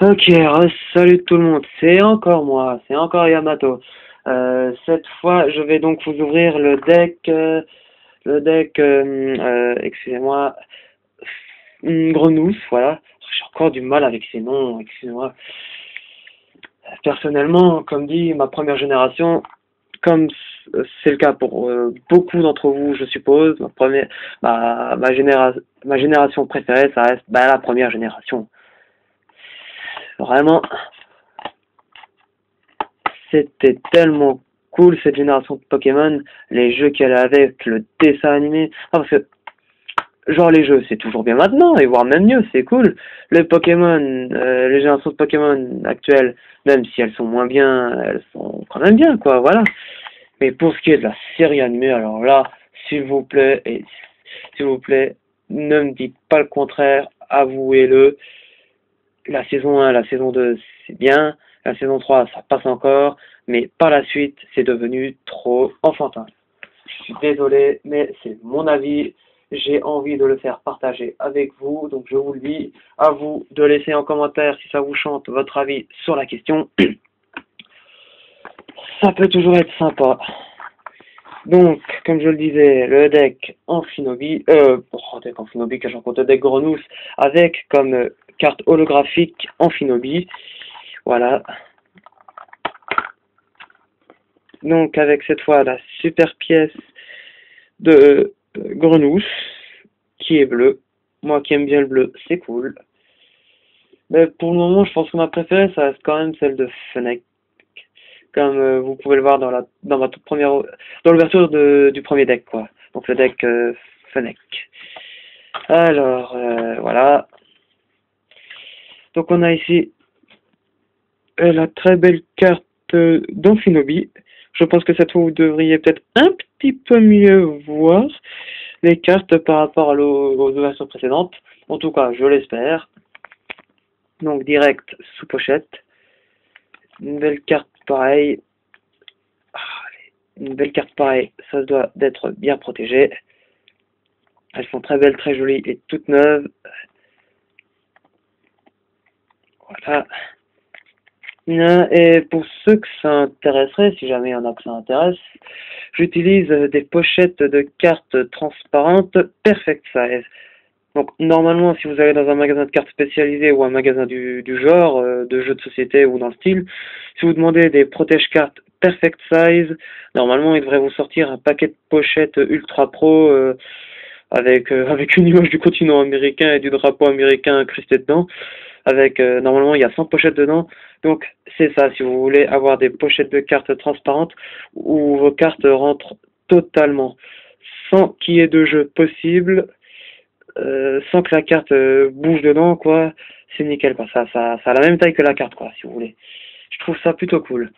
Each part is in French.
Ok, salut tout le monde, c'est encore moi, c'est encore Yamato. Cette fois, je vais donc vous ouvrir le deck, excusez-moi, Grenousse, voilà. J'ai encore du mal avec ces noms, excusez-moi. Personnellement, comme dit, ma première génération, comme c'est le cas pour beaucoup d'entre vous, je suppose, ma génération préférée, ça reste la première génération. Vraiment, c'était tellement cool cette génération de Pokémon, les jeux qu'elle avait avec, le dessin animé. Ah, parce que, genre les jeux, c'est toujours bien maintenant, et voire même mieux, c'est cool. Les Pokémon, les générations de Pokémon actuelles, même si elles sont moins bien, elles sont quand même bien, quoi, voilà. Mais pour ce qui est de la série animée, alors là, s'il vous plaît, ne me dites pas le contraire, avouez-le. La saison 1, la saison 2, c'est bien. La saison 3, ça passe encore. Mais par la suite, c'est devenu trop enfantin. Je suis désolé, mais c'est mon avis. J'ai envie de le faire partager avec vous. Donc je vous le dis, à vous de laisser en commentaire si ça vous chante votre avis sur la question. Ça peut toujours être sympa. Donc, comme je le disais, le deck Amphinobi, deck Amphinobi, que j'en compte le deck Grenousse, avec comme carte holographique Amphinobi. Voilà. Donc, avec cette fois la super pièce de Grenousse, qui est bleue. Moi qui aime bien le bleu, c'est cool. Mais pour le moment, je pense que ma préférée, ça reste quand même celle de Fennec. Comme vous pouvez le voir dans ma toute première, dans l'ouverture du premier deck, quoi. Donc le deck Fennec. Alors, voilà. Donc on a ici la très belle carte d'Amphinobi. Je pense que cette fois, vous devriez peut-être un petit peu mieux voir les cartes par rapport aux ouvertures précédentes. En tout cas, je l'espère. Donc direct sous pochette. Une belle carte pareille. Une belle carte pareille, ça doit d'être bien protégé. Elles sont très belles, très jolies et toutes neuves. Voilà. Et pour ceux que ça intéresserait, si jamais il y en a que ça intéresse, j'utilise des pochettes de cartes transparentes Perfect Size. Donc normalement, si vous allez dans un magasin de cartes spécialisé ou un magasin du genre, de jeux de société ou dans le style, si vous demandez des protège-cartes Perfect Size, normalement il devrait vous sortir un paquet de pochettes Ultra Pro avec une image du continent américain et du drapeau américain incrusté dedans. Avec normalement il y a 100 pochettes dedans. Donc c'est ça, si vous voulez avoir des pochettes de cartes transparentes où vos cartes rentrent totalement sans qu'il y ait de jeu possible. Sans que la carte bouge dedans, quoi, c'est nickel, quoi. Ça a la même taille que la carte, quoi, si vous voulez. Je trouve ça plutôt cool.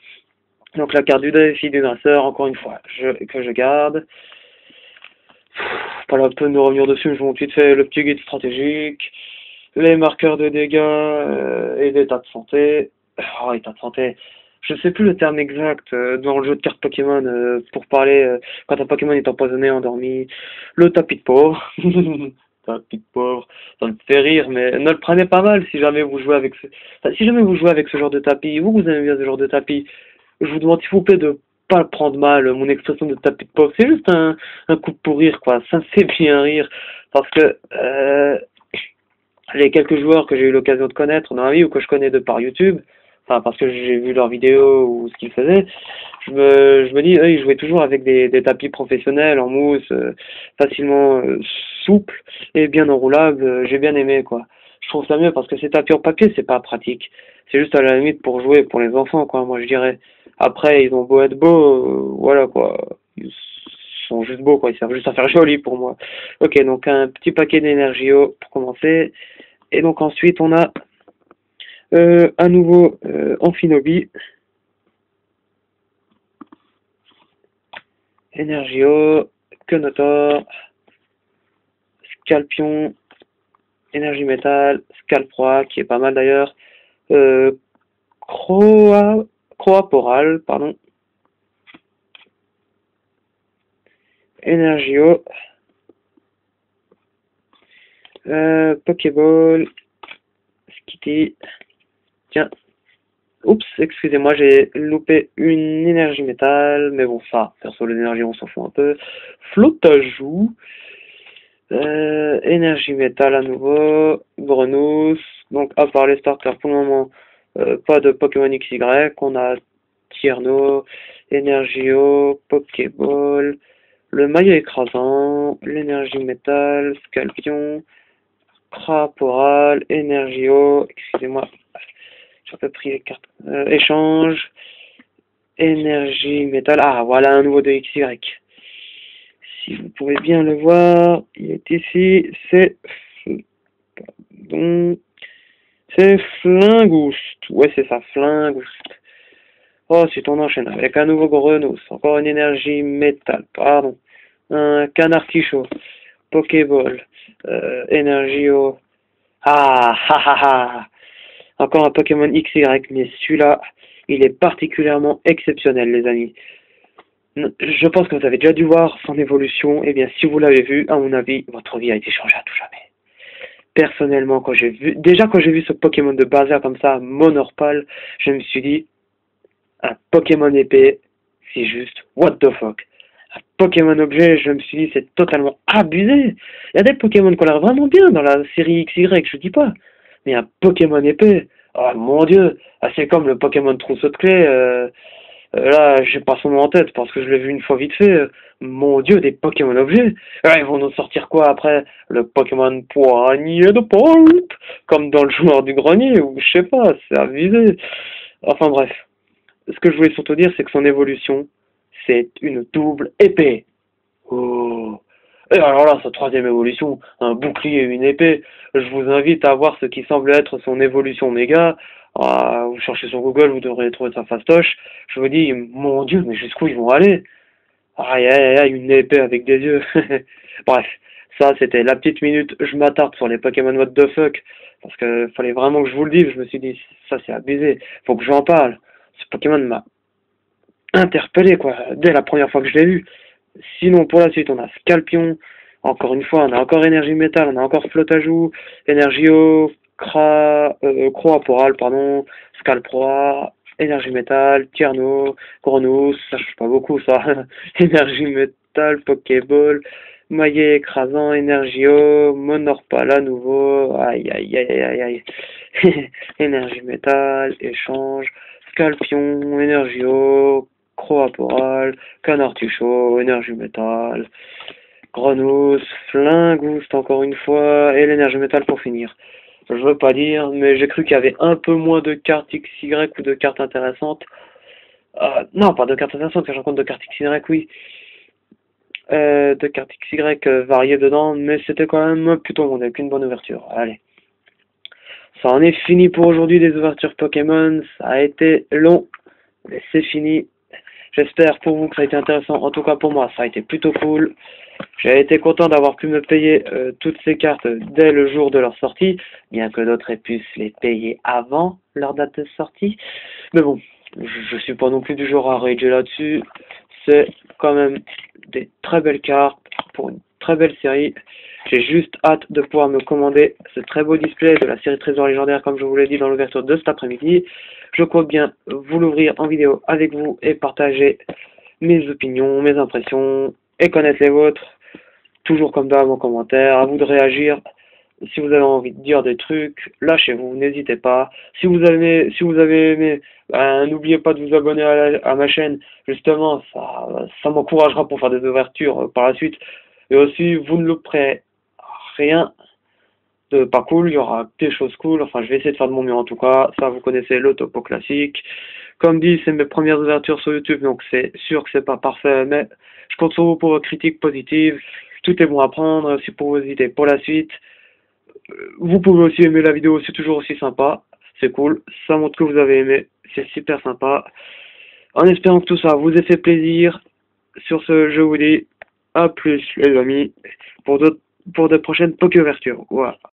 Donc la carte du défi du dresseur, encore une fois, que je garde. Pas la peine de revenir dessus, je vous montre vite fait le petit guide stratégique, les marqueurs de dégâts et l'état de santé. Oh, état de santé. Je sais plus le terme exact dans le jeu de cartes Pokémon pour parler quand un Pokémon est empoisonné, endormi. Le tapis de pauvre. Tapis de pauvre. Ça me fait rire, mais ne le prenez pas mal si jamais vous jouez avec si jamais vous jouez avec ce genre de tapis, vous aimez bien ce genre de tapis, je vous demande s'il vous plaît de pas le prendre mal, mon expression de tapis de pauvre, c'est juste un coup pour rire, quoi. Ça me fait bien rire. Parce que les quelques joueurs que j'ai eu l'occasion de connaître dans la vie ou que je connais de par YouTube, enfin parce que j'ai vu leurs vidéos ou ce qu'ils faisaient, je me dis, eux, ils jouaient toujours avec des tapis professionnels en mousse, facilement souples et bien enroulables. J'ai bien aimé, quoi. Je trouve ça mieux parce que ces tapis en papier, c'est pas pratique. C'est juste à la limite pour jouer pour les enfants, quoi, moi je dirais. Après, ils ont beau être beaux, voilà, quoi. Ils sont juste beaux, quoi. Ils servent juste à faire joli pour moi. Ok, donc un petit paquet d'énergio pour commencer. Et donc ensuite, on a à nouveau Amphinobi. Energio, Quenotor, Scalpion, Énergie Métal, Scalproie, qui est pas mal d'ailleurs, Croaporal, pardon, Energio, Pokéball, Skitty, Tiens, oups, excusez-moi, j'ai loupé une énergie métal, mais bon, ça, perso, l'énergie, on s'en fout un peu. Flottajout, énergie métal à nouveau, Grenousse, donc à part les starters pour le moment, pas de Pokémon XY, on a Tierno, Energio, Pokéball, le maillot écrasant, l'énergie métal, Scalpion, Craporal, Energio, excusez-moi, j'ai un peu pris les cartes, échange, énergie métal, ah voilà un nouveau de XY. Si vous pouvez bien le voir, il est ici, donc c'est Flingouste, ouais c'est ça, Flingouste. Ensuite, on enchaîne avec un nouveau Grenousse, encore une énergie métal, pardon, un canard quichot, Pokéball, Energio, encore un Pokémon XY, mais celui-là, il est particulièrement exceptionnel, les amis. Je pense que vous avez déjà dû voir son évolution, et bien si vous l'avez vu, à mon avis, votre vie a été changée à tout jamais. Personnellement, quand j'ai vu ce Pokémon de bazar comme ça, Monorpal, je me suis dit, un Pokémon épée, c'est juste what the fuck. Un Pokémon objet, je me suis dit, c'est totalement abusé. Il y a des Pokémon qui ont l'air vraiment bien dans la série XY, je dis pas. Mais un Pokémon épée, oh mon dieu, c'est comme le Pokémon trousseau de clés. Là, j'ai pas son nom en tête parce que je l'ai vu une fois vite fait. Mon dieu, des Pokémon objets. Ils vont nous sortir quoi après? Le Pokémon poignée de porte, comme dans le joueur du grenier, ou je sais pas, c'est abusé. Enfin bref. Ce que je voulais surtout dire, c'est que son évolution, c'est une double épée. Oh. Et alors là, sa troisième évolution, un bouclier et une épée, je vous invite à voir ce qui semble être son évolution méga. Vous cherchez sur Google, vous devrez trouver sa fastoche. Je vous dis, mon dieu, mais jusqu'où ils vont aller? Aïe, aïe, aïe, une épée avec des yeux. Bref, ça c'était la petite minute, je m'attarde sur les Pokémon what the fuck. Parce que fallait vraiment que je vous le dise, je me suis dit, ça c'est abusé, faut que j'en parle. Ce Pokémon m'a interpellé, quoi, dès la première fois que je l'ai vu. Sinon, pour la suite, on a Scalpion. Encore une fois, on a encore Énergie Métal, on a encore Flottajout, Energio, Croaporal, pardon, Scalproa, Énergie Métal, Tierno, Grenousse, ça change pas beaucoup, ça. Énergie Métal, Pokéball, Maillet écrasant, Energio, Monorpal à nouveau, aïe aïe aïe aïe aïe. Énergie Métal, Échange, Scalpion, Energio, Croaporal, Canard Tuchot, Énergie Métal, Grenousse, Flingouste encore une fois, et l'énergie métal pour finir. Je veux pas dire, mais j'ai cru qu'il y avait un peu moins de cartes XY ou de cartes intéressantes. Non, pas de cartes intéressantes, car j'en compte de cartes XY, oui. De cartes XY variées dedans, mais c'était quand même plutôt bon, avec une bonne ouverture. Allez. Ça en est fini pour aujourd'hui des ouvertures Pokémon. Ça a été long, mais c'est fini. J'espère pour vous que ça a été intéressant. En tout cas pour moi, ça a été plutôt cool. J'ai été content d'avoir pu me payer toutes ces cartes dès le jour de leur sortie, bien que d'autres aient pu se les payer avant leur date de sortie. Mais bon, je suis pas non plus du genre à rager là-dessus. C'est quand même des très belles cartes pour une très belle série. J'ai juste hâte de pouvoir me commander ce très beau display de la série Trésor légendaire, comme je vous l'ai dit dans l'ouverture de cet après-midi. Je compte bien vous l'ouvrir en vidéo avec vous et partager mes opinions, mes impressions et connaître les vôtres. Toujours comme d'hab en commentaire, à vous de réagir. Si vous avez envie de dire des trucs, lâchez-vous, n'hésitez pas. Si vous avez aimé, n'oubliez pas de vous abonner à ma chaîne. Justement, ça m'encouragera pour faire des ouvertures par la suite. Et aussi, vous ne louperez rien de pas cool, il y aura des choses cool. Enfin, je vais essayer de faire de mon mieux en tout cas. Ça, vous connaissez le topo classique. Comme dit, c'est mes premières ouvertures sur YouTube, donc c'est sûr que c'est pas parfait, mais je compte sur vous pour vos critiques positives. Tout est bon à prendre, aussi pour vos idées pour la suite. Vous pouvez aussi aimer la vidéo, c'est toujours aussi sympa. C'est cool, ça montre que vous avez aimé, c'est super sympa. En espérant que tout ça vous ait fait plaisir. Sur ce, je vous dis à plus les amis, pour de prochaines Poké ouvertures. Voilà.